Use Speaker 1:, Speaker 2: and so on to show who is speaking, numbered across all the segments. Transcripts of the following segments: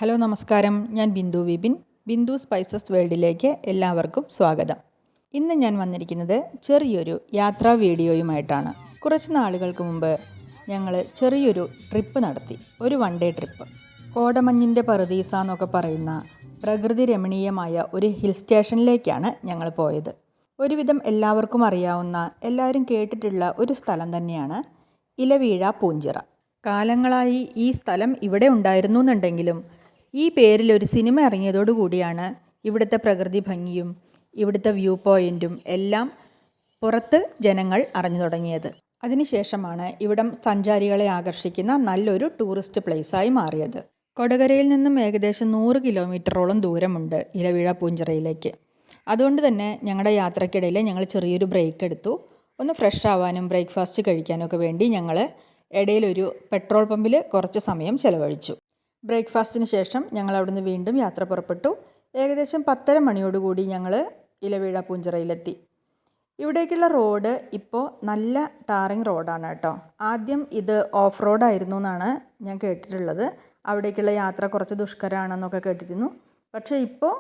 Speaker 1: Hello നമസ്കാരം, ഞാൻ Bindu Vipin. Bindu spices വേൾഡിലേക്ക് എല്ലാവർക്കും സ്വാഗതം. ഇന്ന് ഞാൻ വന്നിരിക്കുന്നത് ചെറിയൊരു യാത്രാ വീഡിയോയുമായിട്ടാണ്. കുറച്ച് നാളുകൾക്ക് മുമ്പ് ഞങ്ങൾ ചെറിയൊരു ട്രിപ്പ് നടത്തി, ഒരു വൺ ഡേ ട്രിപ്പ്. കോടമഞ്ഞിൻ്റെ പറുദീസ എന്നൊക്കെ പറയുന്ന പ്രകൃതി രമണീയമായ ഒരു ഹിൽ സ്റ്റേഷനിലേക്കാണ് ഞങ്ങൾ പോയത്. ഒരുവിധം എല്ലാവർക്കും അറിയാവുന്ന, എല്ലാവരും കേട്ടിട്ടുള്ള ഒരു സ്ഥലം തന്നെയാണ് ഇലവീഴ പൂഞ്ചിറ. കാലങ്ങളായി ഈ സ്ഥലം ഇവിടെ ഉണ്ടായിരുന്നു എന്നുണ്ടെങ്കിലും ഈ പേരിൽ ഒരു സിനിമ ഇറങ്ങിയതോടുകൂടിയാണ് ഇവിടുത്തെ പ്രകൃതി ഭംഗിയും ഇവിടുത്തെ വ്യൂ പോയിൻറ്റും എല്ലാം പുറത്ത് ജനങ്ങൾ അറിഞ്ഞു തുടങ്ങിയത്. അതിനുശേഷമാണ് ഇവിടം സഞ്ചാരികളെ ആകർഷിക്കുന്ന നല്ലൊരു ടൂറിസ്റ്റ് പ്ലേസായി മാറിയത്. കൊടകരയിൽ നിന്നും ഏകദേശം 100 കിലോമീറ്ററോളം ദൂരമുണ്ട് ഇലവീഴ പൂഞ്ചിറയിലേക്ക്. അതുകൊണ്ട് തന്നെ ഞങ്ങളുടെ യാത്രക്കിടയിൽ ഞങ്ങൾ ചെറിയൊരു ബ്രേക്ക് എടുത്തു. ഒന്ന് ഫ്രഷ് ആവാനും ബ്രേക്ക്ഫാസ്റ്റ് കഴിക്കാനൊക്കെ വേണ്ടി ഞങ്ങൾ ഇടയിലൊരു പെട്രോൾ പമ്പിൽ കുറച്ച് സമയം ചിലവഴിച്ചു. ബ്രേക്ക്ഫാസ്റ്റിന് ശേഷം ഞങ്ങൾ അവിടുന്ന് വീണ്ടും യാത്ര പുറപ്പെട്ടു. ഏകദേശം 10:30 മണിയോടുകൂടി ഞങ്ങൾ ഇലവീഴ പൂഞ്ചിറയിലെത്തി. ഇവിടേക്കുള്ള റോഡ് ഇപ്പോൾ നല്ല ടാറിങ് റോഡാണ് കേട്ടോ. ആദ്യം ഇത് ഓഫ് റോഡായിരുന്നു എന്നാണ് ഞാൻ കേട്ടിട്ടുള്ളത്. അവിടേക്കുള്ള യാത്ര കുറച്ച് ദുഷ്കരമാണെന്നൊക്കെ കേട്ടിരുന്നു. പക്ഷേ ഇപ്പോൾ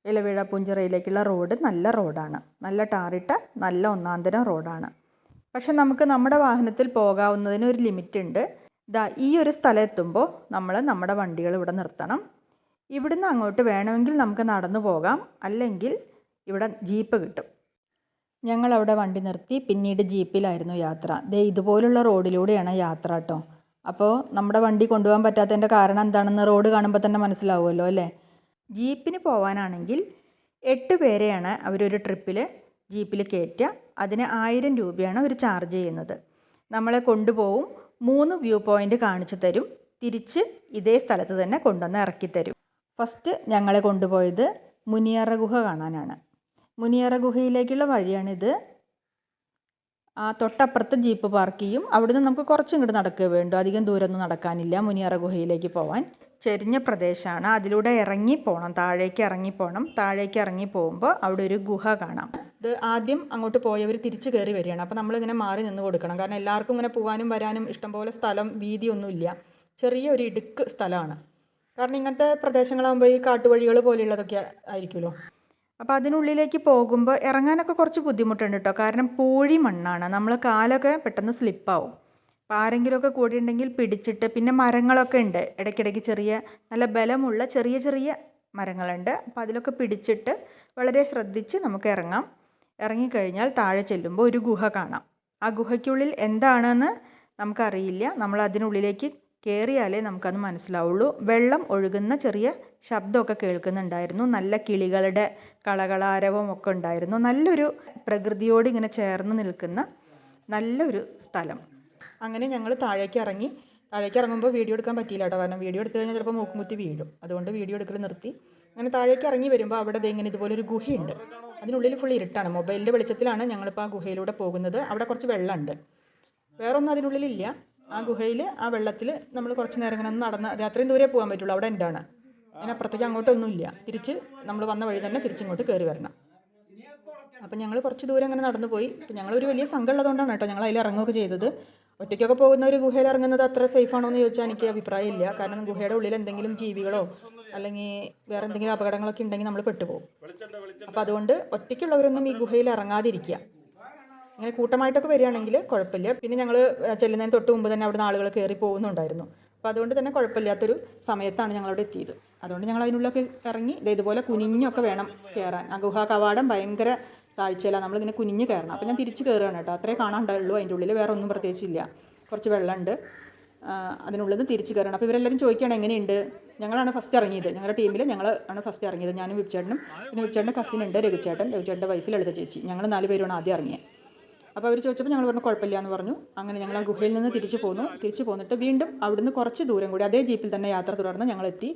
Speaker 1: ഇലവീഴ പൂഞ്ചിറയിലേക്കുള്ള റോഡ് നല്ല റോഡാണ്, നല്ല ടാറിട്ട നല്ല ഒന്നാന്തരം റോഡാണ്. പക്ഷെ നമുക്ക് നമ്മുടെ വാഹനത്തിൽ പോകാവുന്നതിന് ഒരു ലിമിറ്റ് ഉണ്ട്. ഈ ഒരു സ്ഥലം എത്തുമ്പോൾ നമ്മൾ നമ്മുടെ വണ്ടികൾ ഇവിടെ നിർത്തണം. ഇവിടുന്ന് അങ്ങോട്ട് വേണമെങ്കിൽ നമുക്ക് നടന്നു പോകാം, അല്ലെങ്കിൽ ഇവിടെ ജീപ്പ് കിട്ടും. ഞങ്ങളവിടെ വണ്ടി നിർത്തി പിന്നീട് ജീപ്പിലായിരുന്നു യാത്ര. ഇതുപോലുള്ള റോഡിലൂടെയാണ് യാത്ര കേട്ടോ. അപ്പോൾ നമ്മുടെ വണ്ടി കൊണ്ടുപോകാൻ പറ്റാത്തതിൻ്റെ കാരണം എന്താണെന്ന് റോഡ് കാണുമ്പോൾ തന്നെ മനസ്സിലാവുമല്ലോ അല്ലേ. ജീപ്പിന് പോകാനാണെങ്കിൽ 8 പേരെയാണ് അവരൊരു ട്രിപ്പിൽ ജീപ്പിൽ കയറ്റുക. അതിന് 1000 രൂപയാണ് അവർ ചാർജ് ചെയ്യുന്നത്. നമ്മളെ കൊണ്ടുപോകും, 3 വ്യൂ പോയിൻ്റ് കാണിച്ചു തരും, തിരിച്ച് ഇതേ സ്ഥലത്ത് തന്നെ കൊണ്ടുവന്ന് ഇറക്കിത്തരും. ഫസ്റ്റ് ഞങ്ങളെ കൊണ്ടുപോയത് മുനിയറ ഗുഹ കാണാനാണ്. മുനിയറ ഗുഹയിലേക്കുള്ള വഴിയാണിത്. തൊട്ടപ്പുറത്ത് ജീപ്പ് പാർക്ക് ചെയ്യും. അവിടുന്ന് നമുക്ക് കുറച്ചും ഇങ്ങോട്ട് നടക്കുക വേണ്ടു, അധികം ദൂരമൊന്നും നടക്കാനില്ല മുനിയറ ഗുഹയിലേക്ക് പോകാൻ. ചെരിഞ്ഞ പ്രദേശമാണ്, അതിലൂടെ ഇറങ്ങി പോകണം, താഴേക്ക് ഇറങ്ങി പോകണം. താഴേക്ക് ഇറങ്ങി പോകുമ്പോൾ അവിടെ ഒരു ഗുഹ കാണാം. ഇത് ആദ്യം അങ്ങോട്ട് പോയവർ തിരിച്ച് കയറി വരികയാണ്. അപ്പോൾ നമ്മളിങ്ങനെ മാറി നിന്ന് കൊടുക്കണം, കാരണം എല്ലാവർക്കും ഇങ്ങനെ പോകാനും വരാനും ഇഷ്ടംപോലെ സ്ഥലം വീതിയൊന്നുമില്ല, ചെറിയൊരു ഇടുക്ക് സ്ഥലമാണ്. കാരണം ഇങ്ങനത്തെ പ്രദേശങ്ങളാകുമ്പോൾ ഈ കാട്ടുവഴികൾ പോലെയുള്ളതൊക്കെ ആയിരിക്കുമല്ലോ. അപ്പോൾ അതിനുള്ളിലേക്ക് പോകുമ്പോൾ ഇറങ്ങാനൊക്കെ കുറച്ച് ബുദ്ധിമുട്ടുണ്ട് കേട്ടോ, കാരണം പൂഴി മണ്ണാണ്, നമ്മൾ കാലൊക്കെ പെട്ടെന്ന് സ്ലിപ്പാവും. അപ്പോൾ ആരെങ്കിലുമൊക്കെ കൂടിയുണ്ടെങ്കിൽ പിടിച്ചിട്ട്, പിന്നെ മരങ്ങളൊക്കെ ഉണ്ട് ഇടയ്ക്കിടയ്ക്ക്, ചെറിയ നല്ല ബലമുള്ള ചെറിയ ചെറിയ മരങ്ങളുണ്ട്. അപ്പോൾ അതിലൊക്കെ പിടിച്ചിട്ട് വളരെ ശ്രദ്ധിച്ച് നമുക്ക് ഇറങ്ങാം. ഇറങ്ങിക്കഴിഞ്ഞാൽ താഴെ ചെല്ലുമ്പോൾ ഒരു ഗുഹ കാണാം. ആ ഗുഹയ്ക്കുള്ളിൽ എന്താണെന്ന് നമുക്കറിയില്ല, നമ്മൾ അതിനുള്ളിലേക്ക് കയറിയാലേ നമുക്കത് മനസ്സിലാവുള്ളൂ. വെള്ളം ഒഴുകുന്ന ചെറിയ ശബ്ദമൊക്കെ കേൾക്കുന്നുണ്ടായിരുന്നു, നല്ല കിളികളുടെ കളകളാരവം ഒക്കെ ഉണ്ടായിരുന്നു. നല്ലൊരു പ്രകൃതിയോട് ഇങ്ങനെ ചേർന്ന് നിൽക്കുന്ന നല്ലൊരു സ്ഥലം. അങ്ങനെ ഞങ്ങൾ താഴേക്ക് ഇറങ്ങുമ്പോൾ വീഡിയോ എടുക്കാൻ പറ്റിയില്ല കേട്ടോ, കാരണം വീഡിയോ എടുത്തു കഴിഞ്ഞാൽ ചിലപ്പോൾ മൂക്കുമുത്തി വീഴും. അതുകൊണ്ട് വീഡിയോ എടുക്കൽ നിർത്തി. അങ്ങനെ താഴേക്ക് ഇറങ്ങി വരുമ്പോൾ അവിടെ ഇങ്ങനെ ഇതുപോലൊരു ഗുഹയുണ്ട്. അതിനുള്ളിൽ ഫുൾ ഇരുട്ടാണ്. മൊബൈലിൻ്റെ വെളിച്ചത്തിലാണ് ഞങ്ങളിപ്പോൾ ആ ഗുഹയിലൂടെ പോകുന്നത്. അവിടെ കുറച്ച് വെള്ളമുണ്ട്, വേറൊന്നും അതിനുള്ളിലില്ല. ആ ഗുഹയിൽ ആ വെള്ളത്തിൽ നമ്മൾ കുറച്ച് നേരം ഇങ്ങനെ നടന്ന്, അത്രയും ദൂരെ പോകാൻ പറ്റുള്ളൂ, അവിടെ എൻ്റാണ്. അതിനപ്പുറത്തേക്ക് അങ്ങോട്ടൊന്നുമില്ല. തിരിച്ച് നമ്മൾ വന്ന വഴി തന്നെ തിരിച്ചിങ്ങോട്ട് കയറി വരണം. അപ്പം ഞങ്ങൾ കുറച്ച് ദൂരം അങ്ങനെ നടന്നു പോയി. അപ്പം ഞങ്ങളൊരു വലിയ സംഘം ഉള്ളതുകൊണ്ടാണ് കേട്ടോ ഞങ്ങൾ അതിൽ ഇറങ്ങുകയൊക്കെ ചെയ്തത്. ഒറ്റയ്ക്കൊക്കെ പോകുന്ന ഒരു ഗുഹയിൽ ഇറങ്ങുന്നത് അത്ര സേഫാണോ എന്ന് ചോദിച്ചാൽ എനിക്ക് അഭിപ്രായമില്ല. കാരണം ഗുഹയുടെ ഉള്ളിൽ എന്തെങ്കിലും ജീവികളോ അല്ലെങ്കിൽ വേറെ എന്തെങ്കിലും അപകടങ്ങളൊക്കെ ഉണ്ടെങ്കിൽ നമ്മൾ പെട്ടുപോകും. അപ്പോൾ അതുകൊണ്ട് ഒറ്റയ്ക്കുള്ളവരൊന്നും ഈ ഗുഹയിൽ ഇറങ്ങാതിരിക്കുക. ഇങ്ങനെ കൂട്ടമായിട്ടൊക്കെ വരികയാണെങ്കിൽ കുഴപ്പമില്ല. പിന്നെ ഞങ്ങൾ ചെല്ലുന്നതിന് തൊട്ട് മുമ്പ് തന്നെ അവിടെ ആളുകൾ കയറി പോകുന്നുണ്ടായിരുന്നു. അപ്പോൾ അതുകൊണ്ട് തന്നെ കുഴപ്പമില്ലാത്തൊരു സമയത്താണ് ഞങ്ങളവിടെ എത്തിയത്. അതുകൊണ്ട് ഞങ്ങൾ അതിനുള്ളിലൊക്കെ ഇറങ്ങി. ഇതുപോലെ കുനിഞ്ഞൊക്കെ വേണം കയറാൻ. ആ ഗുഹാ കവാടം ഭയങ്കര താഴ്ചയില്ല, നമ്മളിങ്ങനെ കുനിഞ്ഞ് കയറണം. അപ്പോൾ ഞാൻ തിരിച്ച് കയറുകയാണ് കേട്ടോ. അത്രേ കാണാനുണ്ടായുള്ളൂ, അതിൻ്റെ ഉള്ളിൽ വേറെ ഒന്നും പ്രത്യേകിച്ചില്ല. കുറച്ച് വെള്ളമുണ്ട്, അതിനുള്ളിൽ നിന്ന് തിരിച്ച് കയറണം. അപ്പോൾ ഇവരെല്ലാവരും ചോദിക്കുകയാണ് എങ്ങനെയുണ്ട്. ഞങ്ങളാണ് ഫസ്റ്റ് ഇറങ്ങിയത്, ഞങ്ങളുടെ ടീമിൽ ഞങ്ങളാണ് ഫസ്റ്റ് ഇറങ്ങിയത്. ഞാനും വിപിച്ചേട്ടനും, പിന്നെ വിപിച്ചേട്ടൻ്റെ കസിൻ ഉണ്ട് രഘുചേട്ടൻ്റെ വൈഫ് ലളിത ചേച്ചി. ഞങ്ങൾ 4 പേരുമാണ് ആദ്യം ഇറങ്ങിയത്. അപ്പോൾ അവർ ചോദിച്ചപ്പോൾ ഞങ്ങൾ പറഞ്ഞു കുഴപ്പമില്ല എന്ന് പറഞ്ഞു. അങ്ങനെ ഞങ്ങൾ ആ ഗുഹയിൽ നിന്ന് തിരിച്ച് പോന്നിട്ട് വീണ്ടും അവിടുന്ന് കുറച്ച് ദൂരം കൂടി അതേ ജീപ്പിൽ തന്നെ യാത്ര തുടർന്ന് ഞങ്ങളെത്തി.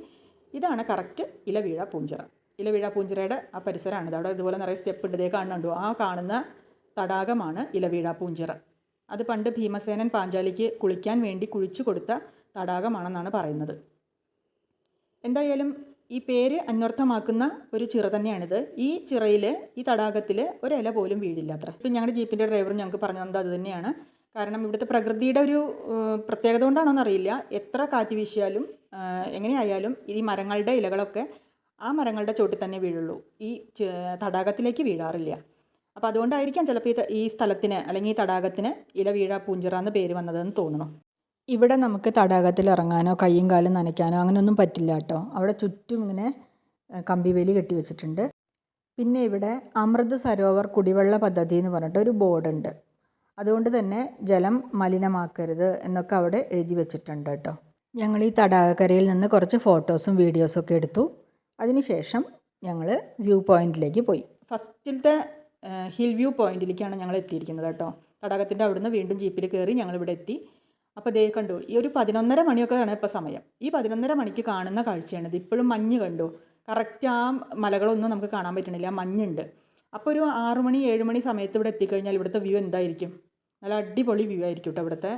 Speaker 1: ഇതാണ് കറക്റ്റ് ഇലവീഴ പൂഞ്ചിറ. ഇലവീഴ പൂഞ്ചിറയുടെ ആ പരിസരമാണിത്. അവിടെ ഇതുപോലെ നിറയെ സ്റ്റെപ്പ് ഉണ്ട്, കാണുന്നുണ്ടോ? ആ കാണുന്ന തടാകമാണ് ഇലവീഴ പൂഞ്ചിറ. അത് പണ്ട് ഭീമസേനൻ പാഞ്ചാലിക്ക് കുളിക്കാൻ വേണ്ടി കുഴിച്ചു കൊടുത്ത തടാകമാണെന്നാണ് പറയുന്നത്. എന്തായാലും ഈ പേര് അന്വർത്ഥമാക്കുന്ന ഒരു ചിറ തന്നെയാണിത്. ഈ ചിറയിൽ, ഈ തടാകത്തിൽ ഒരില പോലും വീഴില്ല അത്ര. ഇപ്പം ഞങ്ങളുടെ ജീപ്പിൻ്റെ ഡ്രൈവറും ഞങ്ങൾക്ക് പറഞ്ഞു തന്നത് അത് തന്നെയാണ്. കാരണം ഇവിടുത്തെ പ്രകൃതിയുടെ ഒരു പ്രത്യേകത കൊണ്ടാണോന്നറിയില്ല, എത്ര കാറ്റ് വീശിയാലും എങ്ങനെയായാലും ഈ മരങ്ങളുടെ ഇലകളൊക്കെ ആ മരങ്ങളുടെ ചോട്ടിൽ തന്നെ വീഴുള്ളൂ, ഈ തടാകത്തിലേക്ക് വീഴാറില്ല. അപ്പോൾ അതുകൊണ്ടായിരിക്കാം ചിലപ്പോൾ ഈ സ്ഥലത്തിന് അല്ലെങ്കിൽ ഈ തടാകത്തിന് ഇലവീഴ പൂഞ്ചിറ എന്ന് പേര് വന്നതെന്ന് തോന്നുന്നു. ഇവിടെ നമുക്ക് തടാകത്തിൽ ഇറങ്ങാനോ കയ്യും കാലും നനയ്ക്കാനോ അങ്ങനെയൊന്നും പറ്റില്ല കേട്ടോ. അവിടെ ചുറ്റും ഇങ്ങനെ കമ്പിവേലി കെട്ടി വെച്ചിട്ടുണ്ട്. പിന്നെ ഇവിടെ അമൃത് സരോവർ കുടിവെള്ള പദ്ധതി എന്ന് പറഞ്ഞിട്ട് ഒരു ബോർഡുണ്ട്. അതുകൊണ്ട് തന്നെ ജലം മലിനമാക്കരുത് എന്നൊക്കെ അവിടെ എഴുതി വെച്ചിട്ടുണ്ട് കേട്ടോ. ഞങ്ങൾ ഈ തടാകക്കരയിൽ നിന്ന് കുറച്ച് ഫോട്ടോസും വീഡിയോസും ഒക്കെ എടുത്തു. അതിനുശേഷം ഞങ്ങൾ വ്യൂ പോയിൻറ്റിലേക്ക് പോയി. ഫസ്റ്റിലത്തെ ഹിൽ വ്യൂ പോയിൻറ്റിലേക്കാണ് ഞങ്ങൾ എത്തിയിരിക്കുന്നത് കേട്ടോ. തടാകത്തിൻ്റെ അവിടുന്ന് വീണ്ടും ജീപ്പിൽ കയറി ഞങ്ങളിവിടെ എത്തി. അപ്പോൾ ദേ കണ്ടു, ഈ ഒരു 11:30 മണിയൊക്കെയാണ് ഇപ്പോൾ സമയം. ഈ 11:30 മണിക്ക് കാണുന്ന കാഴ്ചയാണിത്. ഇപ്പോഴും മഞ്ഞ് കണ്ടു. കറക്റ്റ് ആ മലകളൊന്നും നമുക്ക് കാണാൻ പറ്റണില്ല, മഞ്ഞുണ്ട്. അപ്പോൾ ഒരു 6 മണി 7 മണി സമയത്ത് ഇവിടെ എത്തിക്കഴിഞ്ഞാൽ ഇവിടുത്തെ വ്യൂ എന്തായിരിക്കും? നല്ല അടിപൊളി വ്യൂ ആയിരിക്കും കേട്ടോ ഇവിടുത്തെ.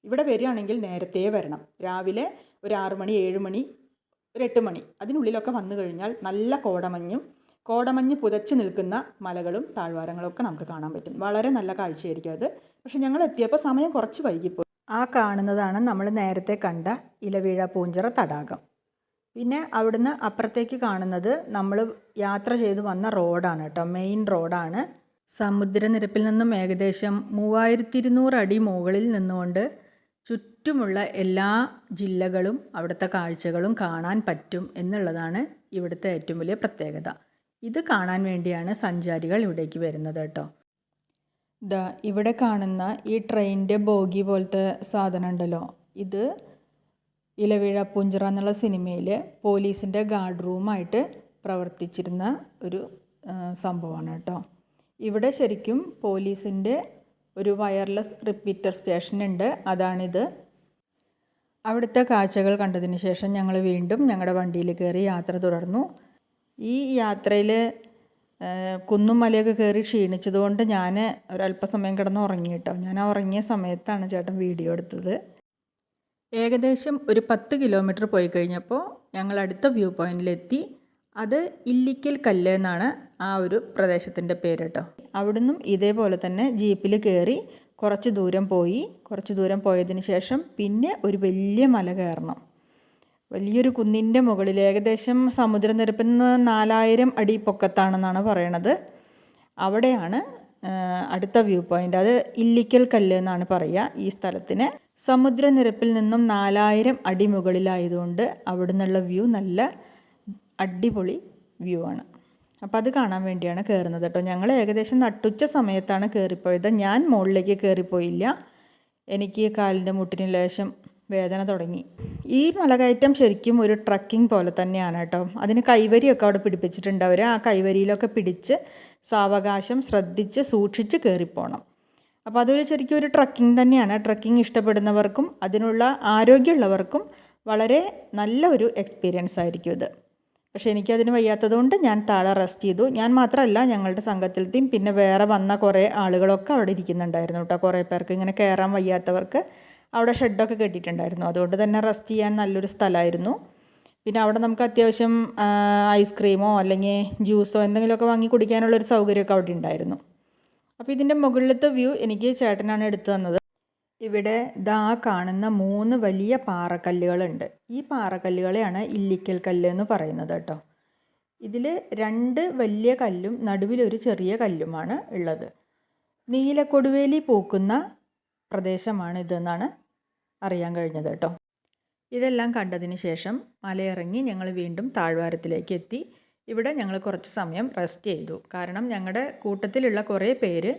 Speaker 1: ഇവിടെ വരികയാണെങ്കിൽ നേരത്തെ വരണം. രാവിലെ ഒരു 6 മണി 7 മണി ഒരു 8 മണി അതിനുള്ളിലൊക്കെ വന്നു കഴിഞ്ഞാൽ നല്ല കോടമഞ്ഞ് പുതച്ച് നിൽക്കുന്ന മലകളും താഴ്വാരങ്ങളൊക്കെ നമുക്ക് കാണാൻ പറ്റും. വളരെ നല്ല കാഴ്ചയായിരിക്കും അത്. പക്ഷെ ഞങ്ങൾ എത്തിയപ്പോൾ സമയം കുറച്ച് വൈകിപ്പോയി. ആ കാണുന്നതാണ് നമ്മൾ നേരത്തെ കണ്ട ഇലവീഴ പൂഞ്ചിറ തടാകം. പിന്നെ അവിടുന്ന് അപ്പുറത്തേക്ക് കാണുന്നത് നമ്മൾ യാത്ര ചെയ്ത് വന്ന റോഡാണ് കേട്ടോ, മെയിൻ റോഡാണ്. സമുദ്രനിരപ്പിൽ നിന്നും ഏകദേശം 3200 അടി മുകളിൽ നിന്നുകൊണ്ട് ചുറ്റുമുള്ള എല്ലാ ജില്ലകളും അവിടുത്തെ കാഴ്ചകളും കാണാൻ പറ്റും എന്നുള്ളതാണ് ഇവിടുത്തെ ഏറ്റവും വലിയ പ്രത്യേകത. ഇത് കാണാൻ വേണ്ടിയാണ് സഞ്ചാരികൾ ഇവിടേക്ക് വരുന്നത് കേട്ടോ. ഇവിടെ കാണുന്ന ഈ ട്രെയിനിൻ്റെ ബോഗി പോലത്തെ സാധനം ഉണ്ടല്ലോ, ഇത് ഇലവീഴ പൂഞ്ചിറ എന്നുള്ള സിനിമയിൽ പോലീസിൻ്റെ ഗാർഡ് റൂമായിട്ട് പ്രവർത്തിച്ചിരുന്ന ഒരു സംഭവമാണ് കേട്ടോ. ഇവിടെ ശരിക്കും പോലീസിൻ്റെ ഒരു വയർലെസ് റിപ്പീറ്റർ സ്റ്റേഷൻ ഉണ്ട്, അതാണിത്. അവിടുത്തെ കാഴ്ചകൾ കണ്ടതിന് ശേഷം ഞങ്ങൾ വീണ്ടും ഞങ്ങളുടെ വണ്ടിയിൽ കയറി യാത്ര തുടർന്നു. ഈ യാത്രയിൽ കുന്നും മലയൊക്കെ കയറി ക്ഷീണിച്ചതുകൊണ്ട് ഞാൻ ഒരല്പസമയം കിടന്ന് ഉറങ്ങി കേട്ടോ. ഞാൻ ആ ഉറങ്ങിയ സമയത്താണ് ചേട്ടൻ വീഡിയോ എടുത്തത്. ഏകദേശം ഒരു 10 കിലോമീറ്റർ പോയി കഴിഞ്ഞപ്പോൾ ഞങ്ങൾ അടുത്ത വ്യൂ പോയിൻറ്റിലെത്തി. അത് ഇല്ലിക്കൽ കല്ല് എന്നാണ് ആ ഒരു പ്രദേശത്തിൻ്റെ പേര് കേട്ടോ. അവിടുന്നും ഇതേപോലെ തന്നെ ജീപ്പിൽ കയറി കുറച്ച് ദൂരം പോയതിന് ശേഷം പിന്നെ ഒരു വലിയ മല കയറണം. വലിയൊരു കുന്നിൻ്റെ മുകളിൽ ഏകദേശം സമുദ്രനിരപ്പിൽ നിന്ന് 4000 അടി പൊക്കത്താണെന്നാണ് പറയണത്. അവിടെയാണ് അടുത്ത വ്യൂ പോയിൻ്റ്. അത് ഇല്ലിക്കൽ കല്ല് എന്നാണ് പറയുക ഈ സ്ഥലത്തിന്. സമുദ്രനിരപ്പിൽ നിന്നും 4000 അടി മുകളിലായതുകൊണ്ട് അവിടെ നിന്നുള്ള വ്യൂ നല്ല അടിപൊളി വ്യൂ ആണ്. അപ്പോൾ അത് കാണാൻ വേണ്ടിയാണ് കയറുന്നത് കേട്ടോ. ഞങ്ങൾ ഏകദേശം നട്ടുച്ച സമയത്താണ് കയറിപ്പോയത്. ഞാൻ മുകളിലേക്ക് കയറിപ്പോയില്ല, എനിക്ക് കാലിൻ്റെ മുട്ടിന് ലേശം വേദന തുടങ്ങി. ഈ മലകയറ്റം ശരിക്കും ഒരു ട്രക്കിംഗ് പോലെ തന്നെയാണ് കേട്ടോ. അതിന് കൈവരിയൊക്കെ അവിടെ പിടിപ്പിച്ചിട്ടുണ്ട് അവർ. ആ കൈവരിയിലൊക്കെ പിടിച്ച് സാവകാശം ശ്രദ്ധിച്ച് സൂക്ഷിച്ച് കയറിപ്പോണം. അപ്പോൾ അതൊരു ശരിക്കും ഒരു ട്രക്കിംഗ് തന്നെയാണ്. ട്രക്കിംഗ് ഇഷ്ടപ്പെടുന്നവർക്കും അതിനുള്ള ആരോഗ്യമുള്ളവർക്കും വളരെ നല്ല ഒരു എക്സ്പീരിയൻസ് ആയിരിക്കും ഇത്. പക്ഷേ എനിക്കതിന് വയ്യാത്തതുകൊണ്ട് ഞാൻ താഴെ റെസ്റ്റ് ചെയ്തു. ഞാൻ മാത്രമല്ല, ഞങ്ങളുടെ സംഘത്തിലത്തെയും പിന്നെ വേറെ വന്ന കുറേ ആളുകളൊക്കെ അവിടെ ഇരിക്കുന്നുണ്ടായിരുന്നു കേട്ടോ. കുറേ പേർക്ക് ഇങ്ങനെ കയറാൻ വയ്യാത്തവർക്ക് അവിടെ ഷെഡൊക്കെ കെട്ടിയിട്ടുണ്ടായിരുന്നു. അതുകൊണ്ട് തന്നെ റെസ്റ്റ് ചെയ്യാൻ നല്ലൊരു സ്ഥലമായിരുന്നു. പിന്നെ അവിടെ നമുക്ക് അത്യാവശ്യം ഐസ്ക്രീമോ അല്ലെങ്കിൽ ജ്യൂസോ എന്തെങ്കിലുമൊക്കെ വാങ്ങി കുടിക്കാനുള്ളൊരു സൗകര്യമൊക്കെ അവിടെ ഉണ്ടായിരുന്നു. അപ്പോൾ ഇതിൻ്റെ മുകളിലത്തെ വ്യൂ എനിക്ക് ചേട്ടനാണ് എടുത്തു തന്നത്. ഇവിടെ കാണുന്ന 3 വലിയ പാറക്കല്ലുകളുണ്ട്. ഈ പാറക്കല്ലുകളെയാണ് ഇല്ലിക്കൽ കല്ല് എന്ന് പറയുന്നത് കേട്ടോ. ഇതിൽ 2 വലിയ കല്ലും നടുവിലൊരു ചെറിയ കല്ലുമാണ് ഉള്ളത്. നീലക്കൊടുവേലി പൂക്കുന്ന പ്രദേശമാണ് ഇതെന്നാണ് അറിയാൻ കഴിഞ്ഞത് കേട്ടോ. ഇതെല്ലാം കണ്ടതിന് ശേഷം മലയിറങ്ങി ഞങ്ങൾ വീണ്ടും താഴ്വാരത്തിലേക്ക് എത്തി. ഇവിടെ ഞങ്ങൾ കുറച്ച് സമയം റെസ്റ്റ് ചെയ്തു. കാരണം ഞങ്ങളുടെ കൂട്ടത്തിലുള്ള കുറേ പേര്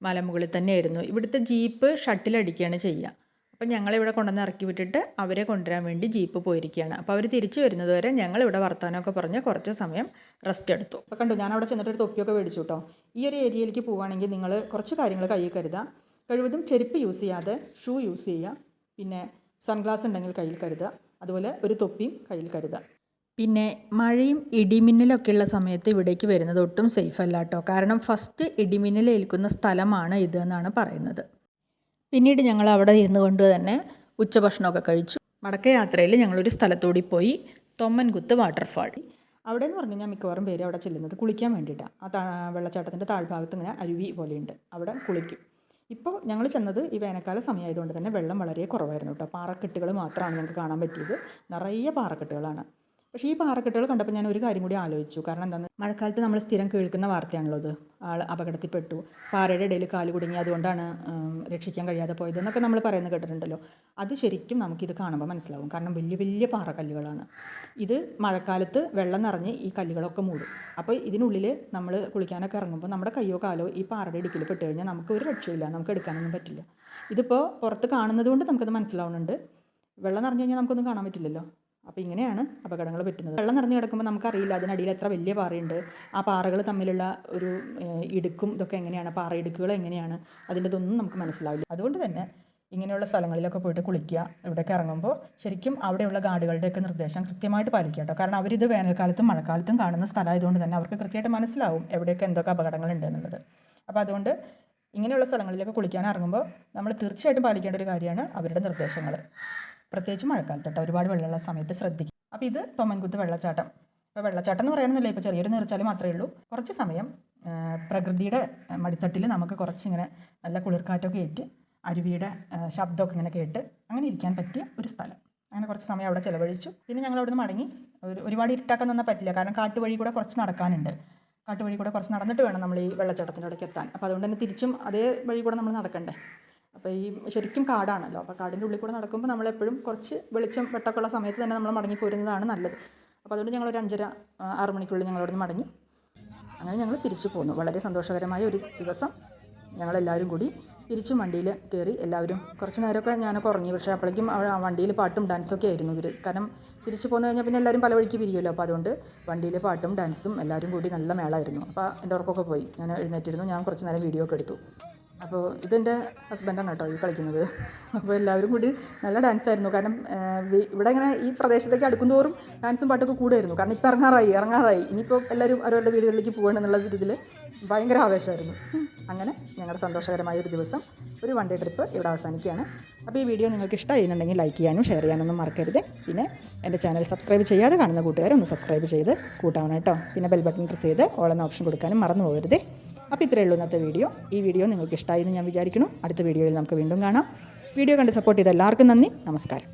Speaker 1: മലമുകളിൽ തന്നെയായിരുന്നു. ഇവിടുത്തെ ജീപ്പ് ഷട്ടിലടിക്കുകയാണ് ചെയ്യുക. അപ്പം ഞങ്ങളിവിടെ കൊണ്ടുവന്ന് ഇറക്കി വിട്ടിട്ട് അവരെ കൊണ്ടുവരാൻ വേണ്ടി ജീപ്പ് പോയിരിക്കുകയാണ്. അപ്പോൾ അവർ തിരിച്ചു വരുന്നത് വരെ ഞങ്ങളിവിടെ വർത്താനമൊക്കെ പറഞ്ഞ് കുറച്ച് സമയം റെസ്റ്റ് എടുത്തു. അപ്പോൾ കണ്ടു, ഞാൻ അവിടെ ചെന്നിട്ടൊരു തൊപ്പിയൊക്കെ മേടിച്ചു കേട്ടോ. ഈ ഒരു ഏരിയയിലേക്ക് പോവുകയാണെങ്കിൽ നിങ്ങൾ കുറച്ച് കാര്യങ്ങൾ കയ്യിൽ കരുതുക. കഴിവതും ചെരുപ്പ് യൂസ് ചെയ്യാതെ ഷൂ യൂസ് ചെയ്യുക. പിന്നെ സൺഗ്ലാസ് ഉണ്ടെങ്കിൽ കയ്യിൽ കരുതുക. അതുപോലെ ഒരു തൊപ്പിയും കയ്യിൽ കരുതുക. പിന്നെ മഴയും ഇടിമിന്നലൊക്കെയുള്ള സമയത്ത് ഇവിടേക്ക് വരുന്നത് ഒട്ടും സേഫ് അല്ല കേട്ടോ. കാരണം ഫസ്റ്റ് ഇടിമിന്നൽ ഏൽക്കുന്ന സ്ഥലമാണ് ഇത് എന്നാണ് പറയുന്നത്. പിന്നീട് ഞങ്ങൾ അവിടെ ഇരുന്നു കൊണ്ട് തന്നെ ഉച്ചഭക്ഷണമൊക്കെ കഴിച്ചു. മടക്ക യാത്രയിൽ ഞങ്ങളൊരു സ്ഥലത്തൂടി പോയി, തൊമ്മൻകുത്ത് വാട്ടർഫാൾ. അവിടെ എന്ന് പറഞ്ഞു കഴിഞ്ഞാൽ മിക്കവാറും പേര് അവിടെ ചെല്ലുന്നത് കുളിക്കാൻ വേണ്ടിയിട്ടാണ്. ആ വെള്ളച്ചാട്ടത്തിൻ്റെ താഴ്ഭാഗത്ത് ഇങ്ങനെ അരുവി പോലെയുണ്ട്, അവിടെ കുളിക്കും. ഇപ്പോൾ ഞങ്ങൾ ചെന്നത് ഈ വേനൽക്കാല സമയമായതുകൊണ്ട് തന്നെ വെള്ളം വളരെ കുറവായിരുന്നു കേട്ടോ. പാറക്കെട്ടുകൾ മാത്രമാണ് ഞങ്ങൾക്ക് കാണാൻ പറ്റിയത്. നിറയെ പാറക്കെട്ടുകളാണ്. പക്ഷേ ഈ പാറക്കെട്ടുകൾ കണ്ടപ്പോൾ ഞാൻ ഒരു കാര്യം കൂടി ആലോചിച്ചു. കാരണം എന്താണെന്ന്, മഴക്കാലത്ത് നമ്മൾ സ്ഥിരം കേൾക്കുന്ന വാർത്തയാണല്ലോ ഇത്, ആൾ അപകടത്തിൽപ്പെട്ടു, പാറയുടെ ഇടയിൽ കാല് കുടുങ്ങി, അതുകൊണ്ടാണ് രക്ഷിക്കാൻ കഴിയാതെ പോയത് എന്നൊക്കെ നമ്മൾ പറയുന്നത് കേട്ടിട്ടുണ്ടല്ലോ. അത് ശരിക്കും നമുക്കിത് കാണുമ്പോൾ മനസ്സിലാവും. കാരണം വലിയ വലിയ പാറക്കല്ലുകളാണ്. ഇത് മഴക്കാലത്ത് വെള്ളം നിറഞ്ഞ് ഈ കല്ലുകളൊക്കെ മൂടും. അപ്പോൾ ഇതിനുള്ളിൽ നമ്മൾ കുളിക്കാനൊക്കെ ഇറങ്ങുമ്പോൾ നമ്മുടെ കയ്യോ കാലോ ഈ പാറയുടെ ഇടുക്കിൽ പെട്ട് കഴിഞ്ഞാൽ നമുക്ക് ഒരു രക്ഷയില്ല, നമുക്ക് എടുക്കാനൊന്നും പറ്റില്ല. ഇതിപ്പോൾ പുറത്ത് കാണുന്നത് കൊണ്ട് നമുക്കത് മനസ്സിലാവുന്നുണ്ട്. വെള്ളം നിറഞ്ഞു കഴിഞ്ഞാൽ നമുക്കൊന്നും കാണാൻ പറ്റില്ലല്ലോ. അപ്പോൾ ഇങ്ങനെയാണ് അപകടങ്ങൾ പറ്റുന്നത്. വെള്ളം നിറഞ്ഞു കിടക്കുമ്പോൾ നമുക്കറിയില്ല അതിനടിയിൽ എത്ര വലിയ പാറയുണ്ട്, ആ പാറകൾ തമ്മിലുള്ള ഒരു ഇടുക്കും ഇതൊക്കെ എങ്ങനെയാണ്, പാറ ഇടുക്കുകൾ എങ്ങനെയാണ്, അതിൻ്റെതൊന്നും നമുക്ക് മനസ്സിലാവില്ല. അതുകൊണ്ട് തന്നെ ഇങ്ങനെയുള്ള സ്ഥലങ്ങളിലൊക്കെ പോയിട്ട് കുളിക്കുക, ഇവിടെയൊക്കെ ഇറങ്ങുമ്പോൾ ശരിക്കും അവിടെയുള്ള ഗാർഡുകളുടെയൊക്കെ നിർദ്ദേശം കൃത്യമായിട്ട് പാലിക്കുക കേട്ടോ. കാരണം അവരിത് വേനൽക്കാലത്തും മഴക്കാലത്തും കാണുന്ന സ്ഥലമായതുകൊണ്ട് തന്നെ അവർക്ക് കൃത്യമായിട്ട് മനസ്സിലാവും എവിടെയൊക്കെ എന്തൊക്കെ അപകടങ്ങളുണ്ട് എന്നുള്ളത്. അപ്പോൾ അതുകൊണ്ട് ഇങ്ങനെയുള്ള സ്ഥലങ്ങളിലൊക്കെ കുളിക്കാൻ ഇറങ്ങുമ്പോൾ നമ്മൾ തീർച്ചയായിട്ടും പാലിക്കേണ്ട ഒരു കാര്യമാണ് അവരുടെ നിർദ്ദേശങ്ങൾ. പ്രത്യേകിച്ച് മഴക്കാലത്ത് കേട്ടോ, ഒരുപാട് വെള്ളമുള്ള സമയത്ത് ശ്രദ്ധിക്കും. അപ്പോൾ ഇത് തൊമ്മൻകുത്ത് വെള്ളച്ചാട്ടം. ഇപ്പോൾ വെള്ളച്ചാട്ടം എന്ന് പറയാനൊന്നുമില്ല, ഇപ്പോൾ ചെറിയൊരു നീർച്ചാൽ മാത്രമേ ഉള്ളൂ. കുറച്ച് സമയം പ്രകൃതിയുടെ മടിത്തട്ടിൽ നമുക്ക് കുറച്ചിങ്ങനെ നല്ല കുളിർക്കാറ്റൊക്കെ ഏറ്റ് അരുവിയുടെ ശബ്ദമൊക്കെ ഇങ്ങനെ കേട്ട് അങ്ങനെ ഇരിക്കാൻ പറ്റിയ ഒരു സ്ഥലം. അങ്ങനെ കുറച്ച് സമയം അവിടെ ചിലവഴിച്ചു. പിന്നെ ഞങ്ങൾ അവിടെ നിന്ന് മടങ്ങി. ഒരുപാട് ഇരുട്ടാക്കാൻ നിന്നാൽ പറ്റില്ല, കാരണം കാട്ടുവഴി കൂടെ കുറച്ച് നടക്കാനുണ്ട്. കാട്ടുവഴി കൂടെ കുറച്ച് നടന്നിട്ട് വേണം നമ്മൾ ഈ വെള്ളച്ചാട്ടത്തിൻ്റെ അവിടേക്ക് എത്താൻ. അപ്പോൾ അതുകൊണ്ട് തന്നെ തിരിച്ചും അതേ വഴി കൂടെ നമ്മൾ നടക്കണ്ടേ. അപ്പോൾ ഈ ശരിക്കും കാടാണല്ലോ. അപ്പോൾ കാടിൻ്റെ ഉള്ളിൽ കൂടെ നടക്കുമ്പോൾ നമ്മളെപ്പോഴും കുറച്ച് വെളിച്ചം വെട്ടമൊക്കെയുള്ള സമയത്ത് തന്നെ നമ്മൾ മടങ്ങി പോരുന്നതാണ് നല്ലത്. അപ്പോൾ അതുകൊണ്ട് ഞങ്ങളൊരു 5:30-6 മണിക്കുള്ളിൽ ഞങ്ങളവിടെ നിന്ന് മടങ്ങി. അങ്ങനെ ഞങ്ങൾ തിരിച്ചു പോന്നു. വളരെ സന്തോഷകരമായ ഒരു ദിവസം. ഞങ്ങളെല്ലാവരും കൂടി തിരിച്ചും വണ്ടിയിൽ കയറി. എല്ലാവരും കുറച്ച് നേരമൊക്കെ ഞാനൊക്കെ ഉറങ്ങി. പക്ഷേ അപ്പോഴേക്കും വണ്ടിയിൽ പാട്ടും ഡാൻസൊക്കെ ആയിരുന്നു ഇവർ. കാരണം തിരിച്ചു പോന്നു കഴിഞ്ഞാൽ പിന്നെ എല്ലാവരും പല വഴിക്ക് പിരിയുമല്ലോ. അപ്പോൾ അതുകൊണ്ട് വണ്ടിയിൽ പാട്ടും ഡാൻസും എല്ലാവരും കൂടി നല്ല മേളമായിരുന്നു. അപ്പോൾ എൻ്റെ ഉറക്കമൊക്കെ പോയി. ഞാൻ എഴുന്നേറ്റിരുന്നു. ഞാൻ കുറച്ച് നേരം വീഡിയോ ഒക്കെ എടുത്തു. അപ്പോൾ ഇതെൻ്റെ ഹസ്ബൻഡാണ് കേട്ടോ ഈ കളിക്കുന്നത്. അപ്പോൾ എല്ലാവരും കൂടി നല്ല ഡാൻസായിരുന്നു. കാരണം ഇവിടെ ഇങ്ങനെ ഈ പ്രദേശത്തേക്ക് അടുക്കുന്തോറും ഡാൻസും പാട്ടൊക്കെ കൂടുമായിരുന്നു. കാരണം ഇപ്പോൾ ഇറങ്ങാറായി ഇനിയിപ്പോൾ എല്ലാവരും അവരവരുടെ വീടുകളിലേക്ക് പോകണമെന്നുള്ള ഇതിൽ ഭയങ്കര ആവേശമായിരുന്നു. അങ്ങനെ ഞങ്ങളുടെ സന്തോഷകരമായ ഒരു ദിവസം, ഒരു വൺ ഡേ ട്രിപ്പ് ഇവിടെ അവസാനിക്കുകയാണ്. അപ്പോൾ ഈ വീഡിയോ നിങ്ങൾക്ക് ഇഷ്ടമായിരുന്നുണ്ടെങ്കിൽ ലൈക്ക് ചെയ്യാനും ഷെയർ ചെയ്യാനൊന്നും മറക്കരുത്. പിന്നെ എൻ്റെ ചാനൽ സബ്സ്ക്രൈബ് ചെയ്യാതെ കാണുന്ന കൂട്ടുകാരെ ഒന്ന് സബ്സ്ക്രൈബ് ചെയ്ത് കൂട്ടാവണം കേട്ടോ. പിന്നെ ബെൽ ബട്ടൺ പ്രസ് ചെയ്ത് ഓൾ എന്ന ഓപ്ഷൻ കൊടുക്കാനും മറന്നു പോകരുത്. അപ്പോൾ ഇത്രയേ ഉള്ളൂ ഇന്നത്തെ വീഡിയോ. ഈ വീഡിയോ നിങ്ങൾക്ക് ഇഷ്ടമായി എന്ന് ഞാൻ വിചാരിക്കുന്നു. അടുത്ത വീഡിയോയിൽ നമുക്ക് വീണ്ടും കാണാം. വീഡിയോ കണ്ട് സപ്പോർട്ട് ചെയ്ത എല്ലാവർക്കും നന്ദി. നമസ്കാരം.